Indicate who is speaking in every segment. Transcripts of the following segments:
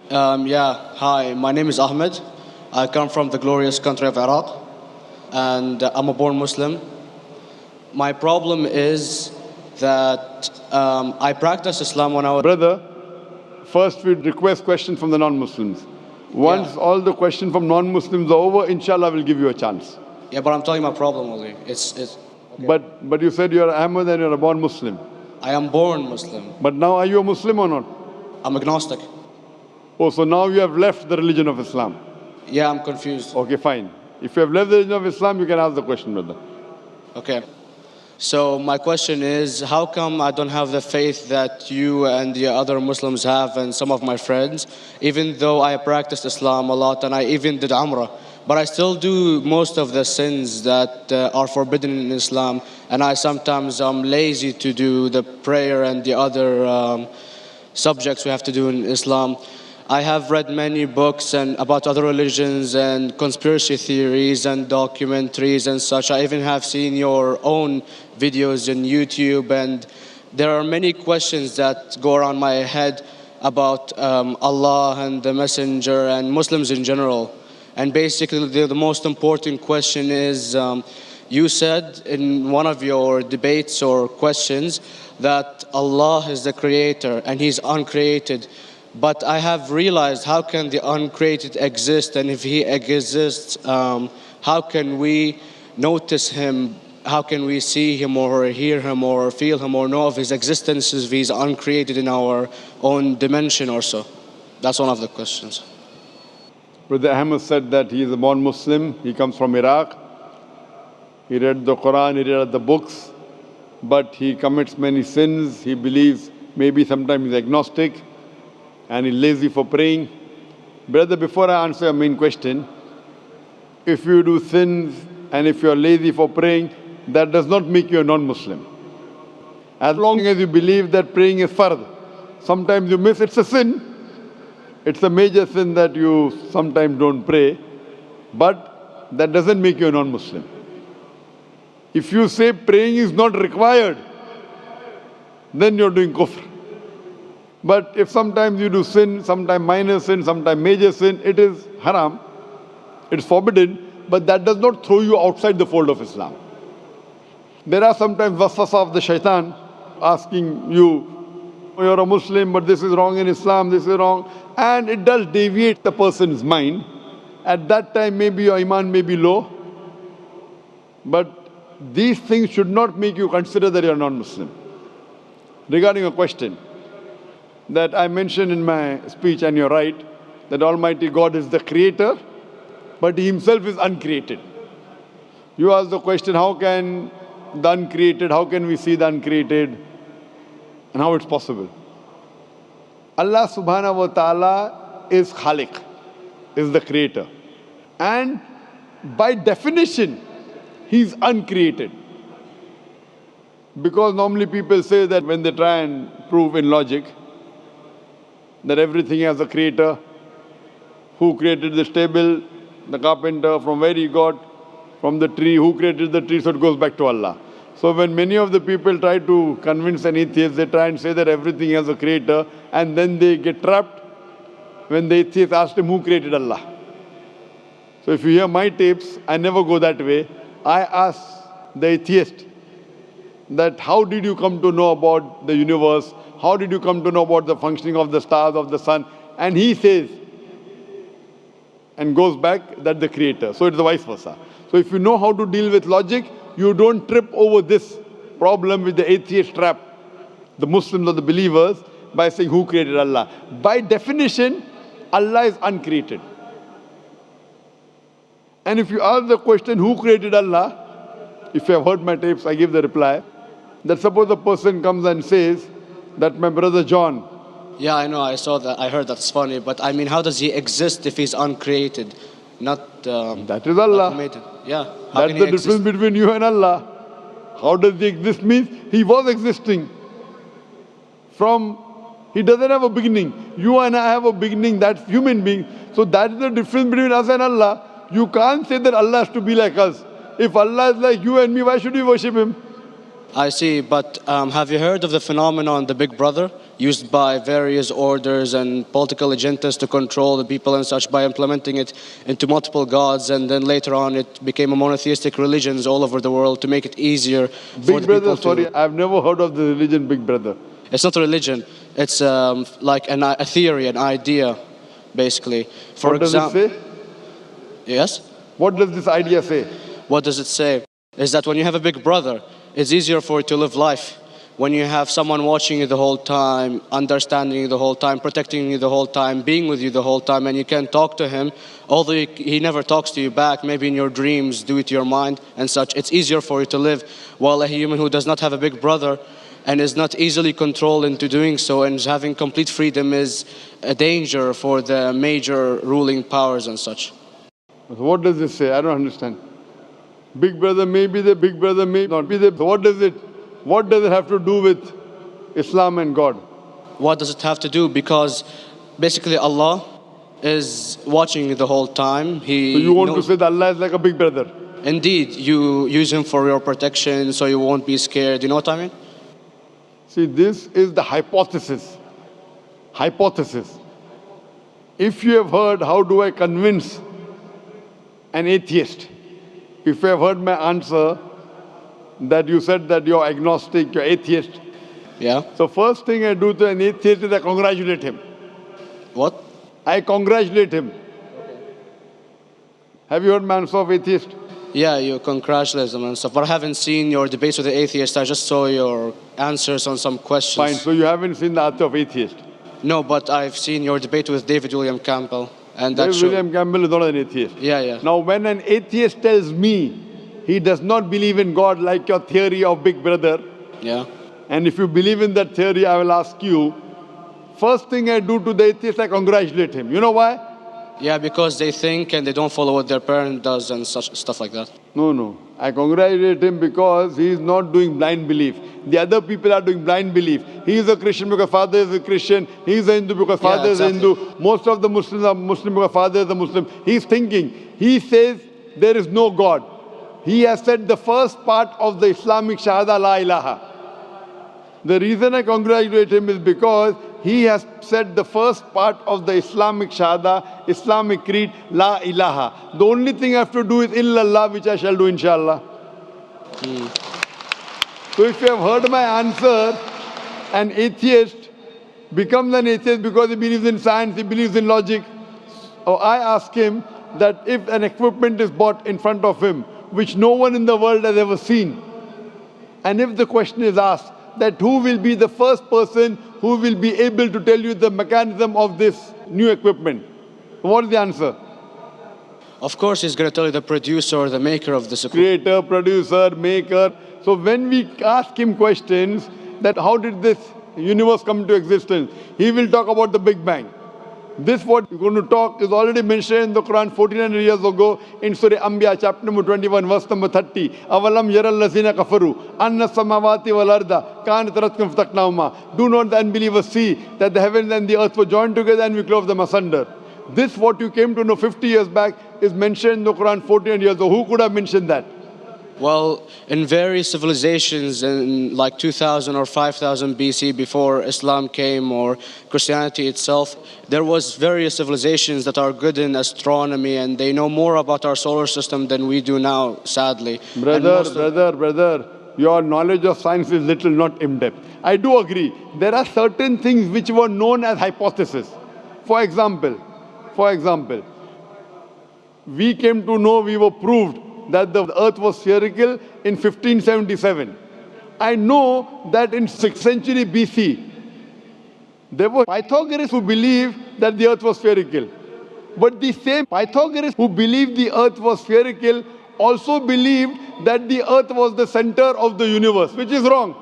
Speaker 1: Yeah, hi, my name is Ahmed. I come from the glorious country of Iraq, and I'm a born Muslim. My problem is that I practiced Islam when I was.
Speaker 2: Brother, first we request questions from the non-Muslims. Once
Speaker 1: Yeah,
Speaker 2: all the questions from non-Muslims are over, inshallah, we'll give you a chance.
Speaker 1: yeah, but I'm telling you my problem only. It's okay.
Speaker 2: But you said you're Ahmed and you're a born Muslim.
Speaker 1: I am born Muslim.
Speaker 2: But now are you a Muslim or not?
Speaker 1: I'm agnostic.
Speaker 2: Oh, so now you have left the religion of Islam.
Speaker 1: Yeah, I'm confused.
Speaker 2: Okay, fine. If you have left the religion of Islam, you can ask the question, brother.
Speaker 1: Okay. So my question is, how come I don't have the faith that you and the other Muslims have and some of my friends, even though I practiced Islam a lot and I even did Umrah, but I still do most of the sins that are forbidden in Islam, and I sometimes am lazy to do the prayer and the other subjects we have to do in Islam. I have read many books and about other religions and conspiracy theories and documentaries and such. I even have seen your own videos on YouTube, and there are many questions that go around my head about Allah and the Messenger and Muslims in general. And basically, the most important question is you said in one of your debates or questions that Allah is the creator and He's uncreated. But I have realized, how can the uncreated exist? And if He exists, how can we notice Him? How can we see Him or hear Him or feel Him or know of His existence if He's uncreated in our own dimension or so? That's one of the questions.
Speaker 2: Brother Ahmed said that he is a born Muslim. He comes from Iraq. He read the Quran, he read the books, but he commits many sins. He believes maybe sometimes he's agnostic and he's lazy for praying. Brother, before I answer your main question, if you do sins and if you're lazy for praying, that does not make you a non-Muslim. As long as you believe that praying is fard, sometimes you miss, it's a sin. It's a major sin that you sometimes don't pray, but that doesn't make you a non-Muslim. If you say praying is not required, then you're doing kufr. But if sometimes you do sin, sometimes minor sin, sometimes major sin, it is haram, it's forbidden, but that does not throw you outside the fold of Islam. There are sometimes waswasa of the shaitan asking you, you're a Muslim, but this is wrong in Islam, this is wrong. And it does deviate the person's mind. At that time, maybe your iman may be low. But these things should not make you consider that you're non-Muslim. Regarding a question that I mentioned in my speech, and you're right, that Almighty God is the creator, but He Himself is uncreated. You ask the question, how can the uncreated, how can we see the uncreated, and how it's possible? Allah subhanahu wa ta'ala is Khaliq, is the creator. And by definition, He's uncreated. Because normally people say that when they try and prove in logic that everything has a creator, who created this table, the carpenter, from where he got, from the tree, who created the tree, so it goes back to Allah. So when many of the people try to convince an atheist, they try and say that everything has a creator, and then they get trapped when the atheist asks him who created Allah. So if you hear my tapes, I never go that way. I ask the atheist that how did you come to know about the universe? How did you come to know about the functioning of the stars, of the sun? And he says, and goes back, that the creator. So it's the vice versa. So if you know how to deal with logic, you don't trip over this problem with the atheist trap, the Muslims or the believers, by saying who created Allah. By definition, Allah is uncreated. And if you ask the question, who created Allah? If you have heard my tapes, I give the reply. That suppose a person comes and says that my brother John.
Speaker 1: Yeah, I know, I saw that, I heard that's funny, but I mean, how does He exist if He's uncreated? Not
Speaker 2: that is Allah.
Speaker 1: automated. Yeah. How
Speaker 2: That's
Speaker 1: can
Speaker 2: the
Speaker 1: He
Speaker 2: difference
Speaker 1: exist?
Speaker 2: between you and Allah. How does He exist means He was existing. He doesn't have a beginning. You and I have a beginning, that's human being. So that is the difference between us and Allah. You can't say that Allah has to be like us. If Allah is like you and me, why should we worship Him?
Speaker 1: I see, but have you heard of the phenomenon, the Big Brother? used by various orders and political agendas to control the people and such by implementing it into multiple gods, and then later on it became a monotheistic religions all over the world to make it easier for
Speaker 2: Big
Speaker 1: the
Speaker 2: Brother,
Speaker 1: people to...
Speaker 2: sorry, I've never heard of the religion Big Brother.
Speaker 1: It's not a religion. It's like a theory, an idea, basically. For
Speaker 2: What does it
Speaker 1: example,
Speaker 2: say?
Speaker 1: yes.
Speaker 2: What does this idea say?
Speaker 1: What does it say? Is that when you have a big brother, it's easier for you to live life. When you have someone watching you the whole time, understanding you the whole time, protecting you the whole time, being with you the whole time, and you can talk to him, although he never talks to you back, maybe in your dreams, due to your mind and such, it's easier for you to live. While a human who does not have a big brother and is not easily controlled into doing so and is having complete freedom is a danger for the major ruling powers and such.
Speaker 2: What does this say? I don't understand. Big Brother may be the Big Brother, may not be the... What does it have to do with Islam and God?
Speaker 1: What does it have to do? Because basically Allah is watching you the whole time.
Speaker 2: So you want to say that Allah is like a Big Brother?
Speaker 1: Indeed, you use him for your protection so you won't be scared. You know what I mean?
Speaker 2: See, this is the hypothesis. Hypothesis. If you have heard, how do I convince an atheist? If you have heard my answer, that you said that you're agnostic, you're atheist.
Speaker 1: Yeah.
Speaker 2: So first thing I do to an atheist is I congratulate him.
Speaker 1: What?
Speaker 2: I congratulate him. Have you heard my answer of atheist?
Speaker 1: Yeah, you congratulate them and stuff. But I haven't seen your debates with the atheist. I just saw your answers on some questions.
Speaker 2: Fine, so you haven't seen the answer of atheist?
Speaker 1: No, but I've seen your debate with David William Campbell. And that
Speaker 2: David William Campbell is not an atheist.
Speaker 1: Yeah, yeah.
Speaker 2: Now when an atheist tells me he does not believe in God like your theory of Big Brother,
Speaker 1: Yeah.
Speaker 2: and if you believe in that theory, I will ask you, first thing I do to the atheist, I congratulate him. You know why?
Speaker 1: Yeah, because they think and they don't follow what their parent does and such stuff like that.
Speaker 2: No. I congratulate him because he is not doing blind belief. The other people are doing blind belief. He is a Christian because father is a Christian. He is a Hindu because father is a Hindu. Most of the Muslims are Muslim because father is a Muslim. He is thinking. He says there is no God. He has said the first part of the Islamic Shahada, La ilaha. The reason I congratulate him is because he has said the first part of the Islamic Shahada, Islamic creed, La ilaha. The only thing I have to do is illallah, which I shall do inshallah. So if you have heard my answer, an atheist becomes an atheist because he believes in science, he believes in logic. Or I ask him that if an equipment is bought in front of him, which no one in the world has ever seen, and if the question is asked, that who will be the first person who will be able to tell you the mechanism of this new equipment? What is the answer?
Speaker 1: Of course, he's going to tell you the producer or the maker of this equipment.
Speaker 2: Creator, producer, maker. So when we ask him questions that how did this universe come into existence, he will talk about the Big Bang. This what we're going to talk is already mentioned in the Quran 1400 years ago in Surah Anbiya chapter number 21 verse number 30. Avalam yaral lazina kafaru anna samawati wal arda kanat ratkum fataknahuma. Do not the unbelievers see that the heavens and the earth were joined together and we clove them asunder. This what you came to know 50 years back is mentioned in the Quran 1400 years ago. Who could have mentioned that?
Speaker 1: Well, in various civilizations in like 2000 or 5000 BC before Islam came or Christianity itself, there was various civilizations that are good in astronomy and they know more about our solar system than we do now, sadly.
Speaker 2: Brother, your knowledge of science is little, not in-depth. I do agree. There are certain things which were known as hypotheses. For example, we came to know, we were proved that the earth was spherical in 1577. I know that in 6th century BC, there were Pythagoreans who believed that the earth was spherical. But the same Pythagoreans who believed the earth was spherical also believed that the earth was the center of the universe, which is wrong.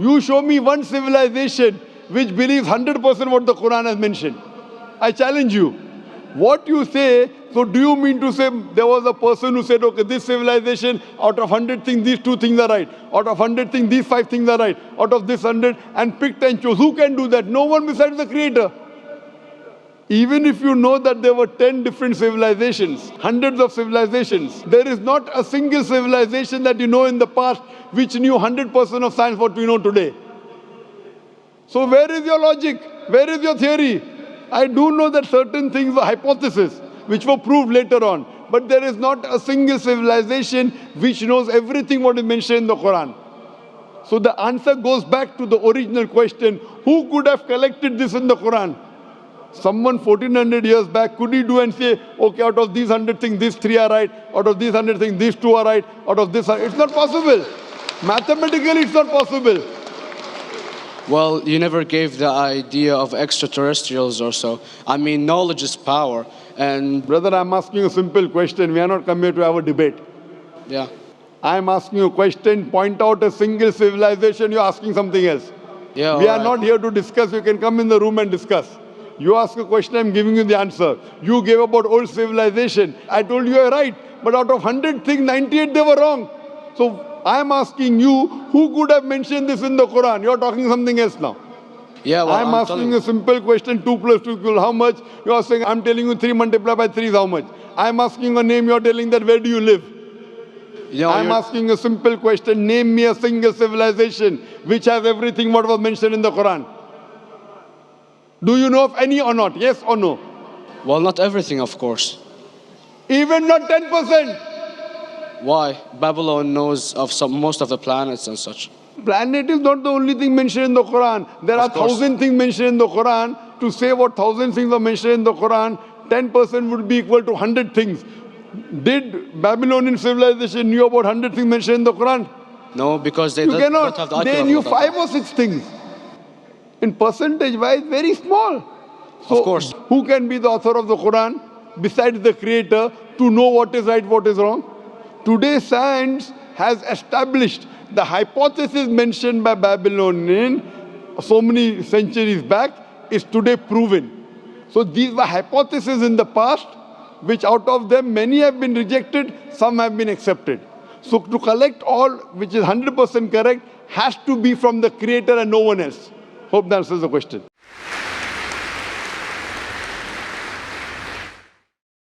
Speaker 2: You show me one civilization which believes 100% what the Quran has mentioned. I challenge you. What you say, so do you mean to say there was a person who said, okay, this civilization, out of 100 things, these 2 things are right. Out of 100 things, these 5 things are right. Out of this 100, and picked and chose. Who can do that? No one besides the Creator. Even if you know that there were 10 different civilizations, hundreds of civilizations, there is not a single civilization that you know in the past which knew 100% of science what we know today. So where is your logic? Where is your theory? I do know that certain things were hypotheses, which were proved later on. But there is not a single civilization which knows everything what is mentioned in the Quran. So the answer goes back to the original question, who could have collected this in the Quran? Someone 1400 years back, could he do and say, okay, out of these 100 things, these 3 are right, out of these 100 things, these 2 are right, out of this, it's not possible. Mathematically, it's not possible.
Speaker 1: Well, you never gave the idea of extraterrestrials or so. I mean, knowledge is power, and
Speaker 2: Brother, I'm asking a simple question. We are not come here to have a debate.
Speaker 1: yeah.
Speaker 2: I'm asking you a question, point out a single civilization, you're asking something else.
Speaker 1: Yeah,
Speaker 2: We are
Speaker 1: alright.
Speaker 2: not here to discuss, you can come in the room and discuss. You ask a question, I'm giving you the answer. You gave about old civilization. I told you you're right, but out of 100 things, 98 they were wrong. So I'm asking you, who could have mentioned this in the Quran? You're talking something else now.
Speaker 1: Yeah, well,
Speaker 2: I'm asking you a simple question, 2 plus 2 equal how much? You are saying, I'm telling you 3 multiplied by 3 is how much? I'm asking a name, you're telling that where do you live? I'm asking a simple question, name me a single civilization which has everything what was mentioned in the Quran. Do you know of any or not? Yes or no?
Speaker 1: Well, not everything, of course.
Speaker 2: Even not 10%.
Speaker 1: Why? Babylon knows of most of the planets and such.
Speaker 2: Planet is not the only thing mentioned in the Quran. There are 1,000 things mentioned in the Quran. To say what 1,000 things are mentioned in the Quran, 10% would be equal to 100 things. Did Babylonian civilization knew about 100 things mentioned in the Quran?
Speaker 1: No, because they
Speaker 2: You
Speaker 1: don't have the
Speaker 2: cannot.
Speaker 1: IQ
Speaker 2: They
Speaker 1: level
Speaker 2: knew
Speaker 1: of that
Speaker 2: 5 or 6 things. In percentage wise, very small. So
Speaker 1: Of course.
Speaker 2: who can be the author of the Quran besides the creator to know what is right, what is wrong? Today science has established the hypothesis mentioned by Babylonian so many centuries back is today proven. So these were hypotheses in the past, which out of them many have been rejected, some have been accepted. So to collect all which is 100% correct has to be from the creator and no one else. Hope that answers the question.